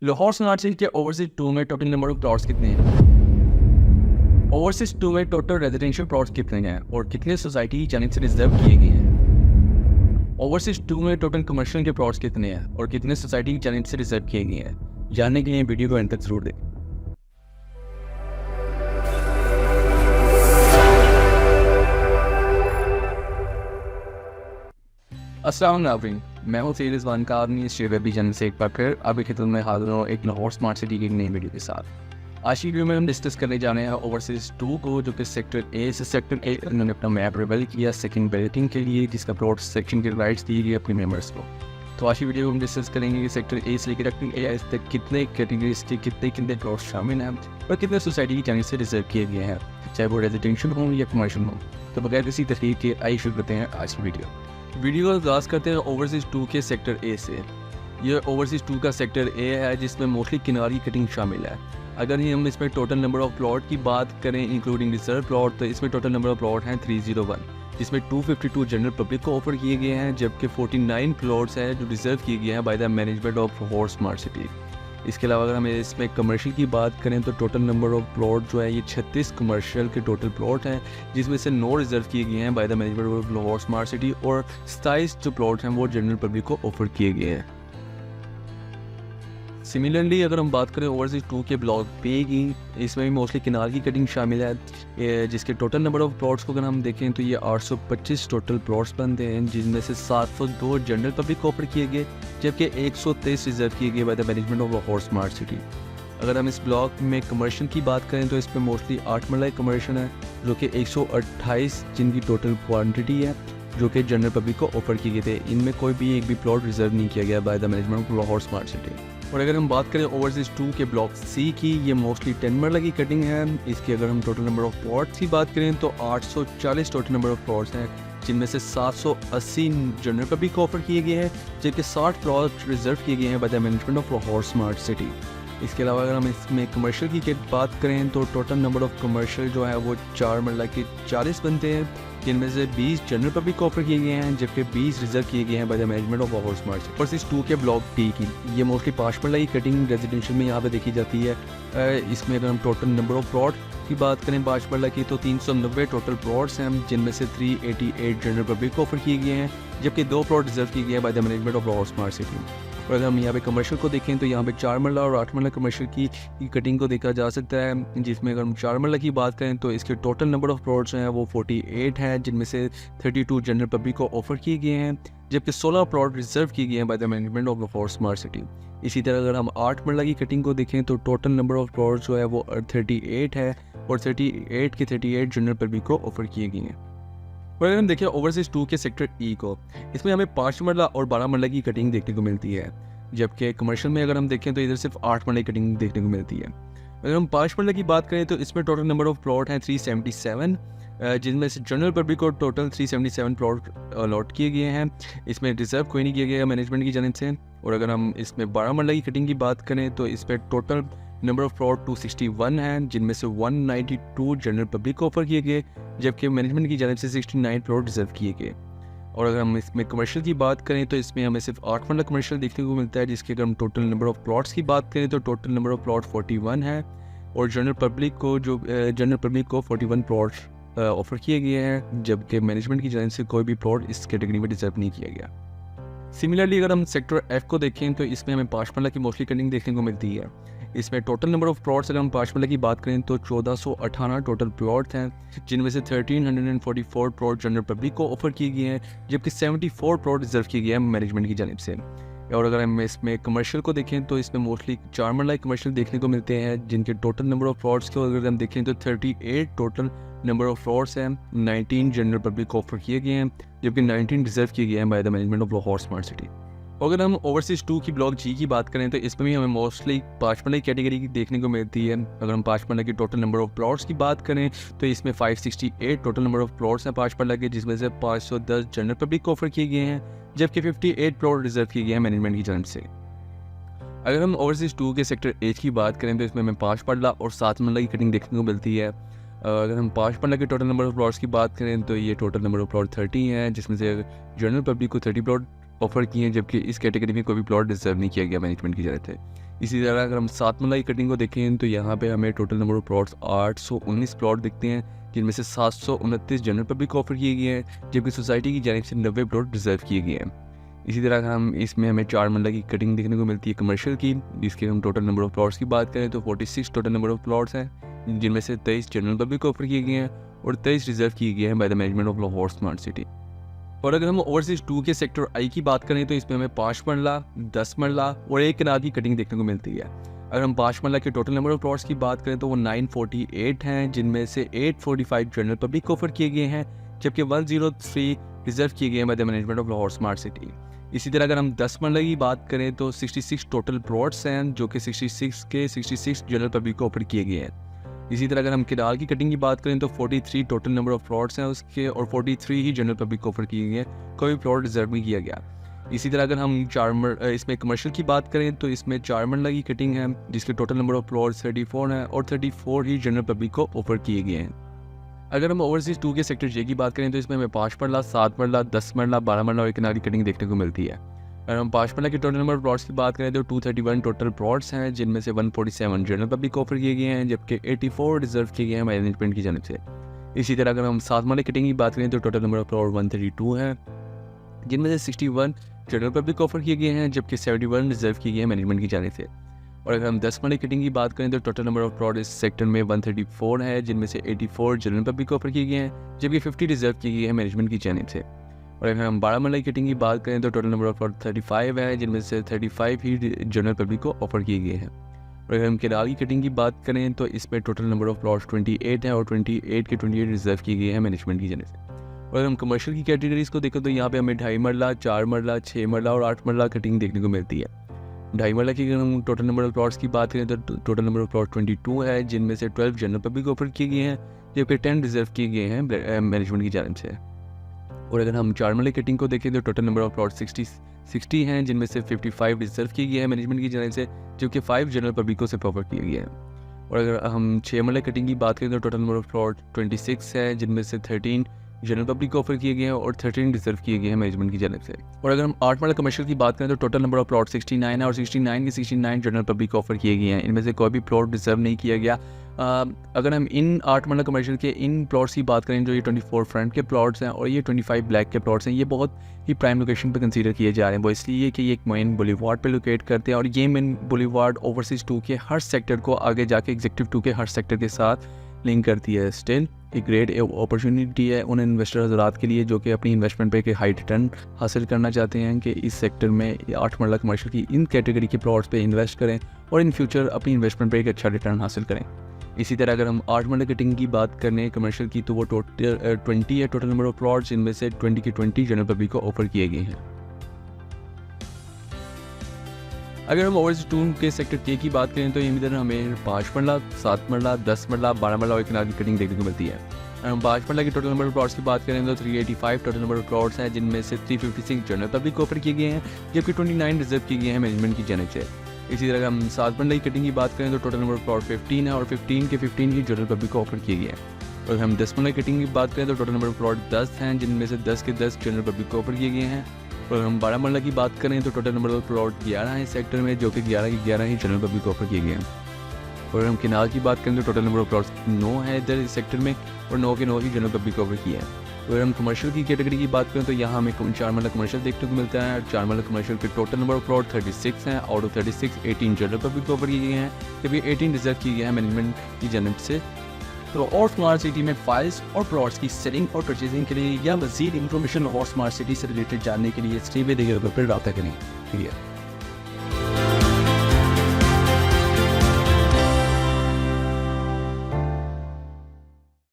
Lahore smart city के overseas 2 में total number of plots कितने हैं? ओवरसीज 2 में टोटल रेजिडेंशियल प्लॉट्स कितने हैं और कितने सोसाइटी की जानिब से रिजर्व किए गए हैं? ओवरसीज 2 में टोटल कमर्शियल के प्लॉट्स कितने हैं और कितने सोसाइटी की जानिब से रिजर्व किए गए हैं? जानने के लिए वीडियो को एंड तक जरूर देखें। अस्सलाम वालेकुम, मैं हूँ सैयद रिजवान का आदमी इस वेबी चैनल से एक बार फिर आपकी खिदमत में हाजिर हूँ एक लाहौर स्मार्ट सिटी की एक नई वीडियो के साथ। आज की वीडियो में हम डिस्कस करने जा रहे हैं ओवरसीज 2 को, जो कि सेक्टर ए से सेक्टर ए उन्होंने अपना मैप रिवेल किया सेकंड बैलेटिंग के लिए, जिसका प्लॉट सेक्शन के राइट्स दी गई अपने मेंबर्स को। तो आज की वीडियो में हम डिस्कस करेंगे कि सेक्टर ए से लेकर सेक्टर ए तक कितने कैटेगरीज के कितने प्लॉट शामिल हैं और कितने सोसाइटी की जानिब से रिजर्व किए गए हैं, चाहे वो रेजिडेंशियल हो या कमर्शियल हो। तो बगैर किसी तकलीफ के आइए शुरू करते हैं आज की वीडियो का आगाज़ करते हैं ओवरसीज 2 के सेक्टर ए से। यह ओवरसीज 2 का सेक्टर ए है, जिसमें मोस्टली किनारी कटिंग शामिल है। अगर हम इसमें टोटल नंबर ऑफ प्लॉट की बात करें इंक्लूडिंग रिजर्व प्लॉट, तो इसमें टोटल नंबर ऑफ प्लॉट हैं 301, जिसमें 252 जनरल पब्लिक को ऑफर किए गए हैं, जबकि 49 प्लॉट्स हैं जो रिजर्व किए गए हैं by the management of Lahore smart city. इसके अलावा अगर हम इसमें कमर्शियल की बात करें तो टोटल नंबर ऑफ प्लॉट जो है ये 36 कमर्शियल के टोटल प्लॉट हैं, जिसमें से 9 रिजर्व किए गए हैं by the management of Lahore smart city और 27 जो प्लॉट हैं वो जनरल पब्लिक को ऑफर किए गए हैं। सिमिलरली अगर हम बात करें ओवरसीज 2 के ब्लॉक पे की, इसमें भी मोस्टली किनार की कटिंग शामिल है, जिसके टोटल नंबर ऑफ प्लॉट्स को अगर हम देखें तो ये 825 टोटल प्लॉट्स बनते हैं, जिनमें से 702 जनरल पब्लिक को ऑफर किए गए, जबकि 123 रिजर्व किए गए by the management of Lahore smart city. अगर हम इस ब्लॉक में कमर्शियल की बात करें तो इसमें मोस्टली 8 मरला कमर्शियल है, जो कि 128 जिनकी टोटल क्वान्टिटी है, जो कि जनरल पब्लिक को ऑफर किए गए थे। इनमें कोई भी एक भी प्लॉट रिजर्व नहीं किया गया by the management of Lahore smart city. और अगर हम बात करें ओवरसीज 2 के ब्लॉक सी की, ये मोस्टली 10 मरला की कटिंग है। इसकी अगर हम टोटल नंबर ऑफ प्लॉट्स की बात करें तो 840 टोटल नंबर ऑफ प्लॉट्स हैं, जिनमें से 780 जनरल पब्लिक को ऑफर किए गए हैं, जबकि 60 प्लॉट रिजर्व किए गए हैं by the management of Lahore smart city. इसके अलावा अगर हम इसमें कमर्शियल की बात करें तो टोटल नंबर ऑफ कमर्शियल जो है वो 4 मरला के 40 बनते हैं, जिनमें से 20 जनरल पब्लिक को ऑफर किए गए हैं, जबकि 20 रिजर्व किए गए हैं by the management of Lahore smart city. Overseas 2 के ब्लॉक टी की, ये मोस्टली 5 मरला की कटिंग रेजिडेंशियल में यहाँ पे देखी जाती है। इसमें अगर हम टोटल नंबर ऑफ प्लॉट की बात करें 5 मरला की, तो 390 टोटल प्लॉट्स हैं, जिनमें से 388 जनरल पब्लिक को ऑफर किए गए हैं, जबकि 2 प्लॉट रिजर्व किए गए हैं by the management of Lahore smart city. और अगर हम यहाँ पे कमर्शियल को देखें तो यहाँ पे 4 मरला और 8 मरला कमर्शियल की कटिंग को देखा जा सकता है, जिसमें अगर हम 4 मरला की बात करें तो इसके टोटल नंबर ऑफ प्लॉट्स हैं वो 48 हैं, जिनमें से 32 जनरल पब्लिक को ऑफर किए गए हैं, जबकि 16 प्लॉट रिजर्व किए गए हैं by the management of Lahore smart city. इसी तरह अगर हम 8 मरला की कटिंग को देखें तो टोटल नंबर ऑफ प्लॉट्स जो है वो 38 है और 38 के 38 जनरल पब्लिक को ऑफर किए गए हैं। और अगर हम देखें ओवरसीज 2 के सेक्टर ई को, इसमें हमें 5 मरला और 12 मरला की कटिंग देखने को मिलती है, जबकि कमर्शियल में अगर हम देखें तो इधर सिर्फ 8 मरला की कटिंग देखने को मिलती है। अगर हम 5 मरला की बात करें तो इसमें टोटल नंबर ऑफ प्लॉट हैं 377, जिनमें से जनरल पब्लिक को टोटल 377 प्लॉट अलॉट किए गए हैं। इसमें रिजर्व कोई नहीं किया गया मैनेजमेंट की जानिब से। और अगर हम इसमें 12 मरला की कटिंग की बात करें तो इस पर टोटल नंबर ऑफ प्लॉट 261 हैं, जिनमें से 192 जनरल पब्लिक को ऑफर किए गए, जबकि मैनेजमेंट की जानिब से 69 प्लॉट रिजर्व किए गए। और अगर हम इसमें कमर्शियल की बात करें तो इसमें हमें सिर्फ 8 मरला कमर्शियल देखने को मिलता है, जिसके अगर हम टोटल नंबर ऑफ प्लॉट्स की बात करें तो टोटल नंबर ऑफ प्लॉट 41 है और जनरल पब्लिक को 41 प्लॉट ऑफर किए गए हैं, जबकि मैनेजमेंट की जानिब से कोई भी प्लॉट इस कैटेगरी में रिजर्व नहीं किया गया। सिमिलरली अगर हम सेक्टर एफ को देखें तो इसमें हमें 5 मरला की मोस्टली कटिंग देखने को मिलती है। इसमें टोटल नंबर ऑफ प्लॉट्स अगर हम 5 मरला की बात करें तो 1418 टोटल प्लॉट हैं, जिनमें से 1344 प्लॉट जनरल पब्लिक को ऑफर किए गए हैं, जबकि 74 प्लॉट रिजर्व किए गए हैं मैनेजमेंट की जानिब से। और अगर हम इसमें कमर्शियल को देखें तो इसमें मोस्टली 4 मरला कमर्शियल देखने को मिलते हैं, जिनके टोटल नंबर ऑफ प्लॉट्स को अगर हम देखें तो 38 टोटल नंबर ऑफ प्लॉट्स हैं, 19 जनरल पब्लिक को ऑफर किए गए हैं, जबकि 19 रिजर्व किए गए हैं by the management of Lahore smart city. अगर हम ओवरसीज 2 की ब्लॉक जी की बात करें तो इसमें भी हमें मोस्टली 5 मरला की कैटेगरी की देखने को मिलती है। अगर हम 5 मरला की टोटल नंबर ऑफ प्लॉट्स की बात करें तो इसमें 568 टोटल नंबर ऑफ प्लॉट्स हैं 5 मरला के, जिसमें से 510 जनरल पब्लिक को ऑफर किए गए हैं, जबकि 58 प्लॉट रिजर्व किए गए हैं मैनेजमेंट की जानिब से। अगर हम ओवरसीज 2 के सेक्टर एच की बात करें तो इसमें हमें 5 मरला और 7 मरला की कटिंग देखने को मिलती है। अगर हम 5 मरला के टोटल नंबर ऑफ प्लॉट्स की बात करें तो ये टोटल नंबर ऑफ प्लॉट 30 हैं, जिसमें से जनरल पब्लिक को 30 प्लॉट ऑफर किए हैं, जबकि इस कैटेगरी में कोई भी प्लॉट रिजर्व नहीं किया गया मैनेजमेंट की जानब से। इसी तरह अगर हम 7 मरला की कटिंग को देखें तो यहाँ पे हमें total number of plots 819 plot दिखते हैं, जिनमें से 729 जनरल पब्लिक को ऑफर किए गए हैं, जबकि सोसाइटी की जानिब से 90 प्लॉट रिजर्व किए गए हैं। इसी तरह हम इसमें हमें 4 मरला की कटिंग देखने को मिलती है कमर्शियल की, जिसके हम टोटल नंबर ऑफ प्लॉट्स की बात करें तो 46 टोटल नंबर ऑफ प्लॉट्स हैं, जिनमें से 23 जनरल पब्लिक को ऑफर किए गए हैं और 23 रिजर्व किए गए हैं by the management of Lahore smart city. और अगर हम ओवरसीज 2 के सेक्टर आई की बात करें तो इसमें हमें 5 मरला, 10 मरला और 1 कनाल की कटिंग देखने को मिलती है। अगर हम 5 मरला के टोटल नंबर ऑफ प्लॉट्स की बात करें तो वो 948 हैं, जिनमें से 845 जनरल पब्लिक को ऑफर किए गए हैं, जबकि 103 रिजर्व किए गए हैं by the management of Lahore smart city. इसी तरह अगर हम 10 मरला की बात करें तो 66 टोटल प्लॉट्स हैं, जो कि 66 जनरल पब्लिक को ऑफर किए गए हैं। इसी तरह अगर हम किराल की कटिंग की बात करें तो 43 टोटल नंबर ऑफ प्लॉट्स हैं उसके, और 43 ही जनरल पब्लिक को ऑफर किए गए, कोई प्लॉट रिजर्व नहीं किया गया। इसी तरह अगर हम इसमें कमर्शियल की बात करें तो इसमें 4 मरला की कटिंग है, जिसके टोटल नंबर ऑफ प्लॉट्स 34 हैं और 34 ही जनरल पब्लिक को ऑफर किए गए हैं। अगर हम ओवरसीज 2 के सेक्टर जे की बात करें तो इसमें हमें 5 मरला, 7 मरला, 10 मरला, 12 मरला और 1 कनाल की कटिंग देखने को मिलती है। अगर हम 5 मरला के टोटल नंबर प्लॉट्स की बात करें तो 231 टोटल प्लॉट्स हैं, जिनमें से 147 जनरल पब्लिक को ऑफर किए गए हैं, जबकि 84 रिजर्व किए गए हैं मैनेजमेंट की जानिब से। इसी तरह अगर हम 7 मरला कटिंग की बात करें तो टोटल नंबर ऑफ प्लॉट 132 हैं, जिनमें से 61 जनरल पब्लिक को ऑफर किए गए हैं, जबकि 71 रिजर्व किए गए हैं मैनेजमेंट की जानिब से। और अगर हम 10 मरला कटिंग की बात करें तो टोटल नंबर ऑफ प्लॉट इस सेक्टर में 134 है, जिनमें से 84 जनरल पब्लिक को ऑफर किए गए हैं, जबकि 50 रिजर्व किए गए हैं मैनेजमेंट की जानिब से। और अगर हम 12 मरला की कटिंग की बात करें तो टोटल नंबर ऑफ प्लॉट 35 है, जिनमें से 35 ही जनरल पब्लिक को ऑफर किए गए हैं। और अगर हम किराल की कटिंग की बात करें तो इसमें टोटल नंबर ऑफ प्लॉट्स 28 है और 28 के 28 रिजर्व किए गए हैं मैनेजमेंट की जानिब से। और अगर हम कमर्शियल की कैटेगरीज को देखें तो यहाँ पे हमें 2.5 मरला, 4 मरला, 6 मरला और 8 मरला कटिंग देखने को मिलती है। 2.5 मरला की अगर हम टोटल नंबर ऑफ प्लॉट्स की बात करें तो टोटल नंबर ऑफ प्लॉट 22 है, जिनमें से 12 जनरल पब्लिक को ऑफर किए गए हैं, जबकि 10 रिजर्व किए गए हैं मैनेजमेंट की जानिब से। और अगर हम 4 मरला कटिंग को देखें तो टोटल नंबर ऑफ प्लॉट 60 हैं, जिनमें से 55 रिजर्व किए गए हैं मैनेजमेंट की जानिब से, जबकि 5 जनरल पब्लिकों से ऑफर किए गए हैं। और अगर हम 6 मरला कटिंग की बात करें तो टोटल नंबर ऑफ प्लॉट 26 है, जिनमें से 13 जनरल पब्लिक को ऑफर किए गए हैं और 13 रिजर्व किए गए हैं मैनेजमेंट की जानिब से। और अगर हम 8 मरला कमर्शियल की बात करें तो टोटल नंबर ऑफ प्लॉट 69 है और 69 के 69 जनरल पब्लिक को ऑफर किए गए हैं, इनमें से कोई भी प्लॉट रिजर्व नहीं किया गया। अगर हम इन 8 मरला कमर्शियल के इन प्लॉट्स की बात करें जो ये 24 फ्रंट के प्लॉट्स हैं और ये 25 ब्लैक के प्लॉट्स हैं, ये बहुत ही प्राइम लोकेशन पे कंसीडर किए जा रहे हैं। वो इसलिए कि ये एक मेन बुलेवार्ड पे लोकेट करते हैं और ये मेन बुलेवार्ड ओवरसीज 2 के हर सेक्टर को आगे जाके एग्जीक्यूटिव 2 के हर सेक्टर के साथ लिंक करती है। स्टिल एक ग्रेट अपॉर्चुनिटी है उन इन्वेस्टर हज़रात के लिए जो कि अपनी इन्वेस्टमेंट पे एक हाई रिटर्न हासिल करना चाहते हैं कि इस सेक्टर में 8 मरला कमर्शियल की इन कैटेगरी के प्लॉट्स पे इन्वेस्ट करें और इन फ्यूचर अपनी इन्वेस्टमेंट पे एक अच्छा रिटर्न हासिल करें। इसी तरह अगर हम 8 मरला कटिंग की बात करें कमर्शियल की तो वो टोटल 20 है टोटल नंबर ऑफ प्लॉट्स, इनमें से 20 के 20 जनरल पब्लिक को ऑफर किए गए हैं। अगर हम ओवरसीज 2 के सेक्टर के की बात करें तो इधर हमें 5 मरला, 7 मरला, 10 मरला, 12 मरला और 1 कनाल की कटिंग देखने को मिलती है। अगर हम 5 मरला की टोटल नंबर ऑफ प्लॉट्स की बात करें तो 385 टोटल नंबर ऑफ प्लॉट्स हैं, जिनमें से 356 जनरल पब्लिक को ऑफर किए गए हैं, जबकि 29 रिजर्व किए गए हैं मैनेजमेंट की जानिब से। इसी तरह हम 7 मरला की कटिंग की बात करें तो टोटल नंबर ऑफ प्लॉट 15 है और 15 के 15 ही जनरल पब्लिक को ऑफर किए गए हैं। और हम 10 मरला की कटिंग की बात करें तो टोटल नंबर ऑफ प्लॉट 10 हैं, जिनमें से 10 के 10 जनरल पब्लिक को ऑफर किए गए हैं। और हम 12 मरला की बात करें तो टोटल नंबर ऑफ प्लॉट 11 है सेक्टर में, जो कि 11 के 11 ही जनरल पब्लिक को ऑफर किए गए हैं। और हम किनाल की बात करें तो टोटल नंबर ऑफ प्लॉट्स 9 है इधर इस सेक्टर में और 9 के 9 ही जनरल पब्लिक को ऑफर किए हैं। अगर हम कमर्शियल की कैटेगरी की बात करें तो यहाँ हमें 4 मरला कमर्शियल देखने को मिलता है। 4 मरला कमर्शियल के टोटल नंबर ऑफ प्लॉट 36 हैं, आउट ऑफ 36 18 जनरल पब्लिक को ऑफर किए गए हैं, जबकि 18 रिजर्व किए गए हैं मैनेजमेंट की जानिब से। तो और स्मार्ट सिटी में फाइल्स और प्लॉट्स की सेलिंग और परचेजिंग के लिए या मज़ीद इंफॉर्मेशन और स्मार्ट सिटी से रिलेटेड जानने के लिए स्क्रीन पे दिए गए नंबर पर रब्ता करें।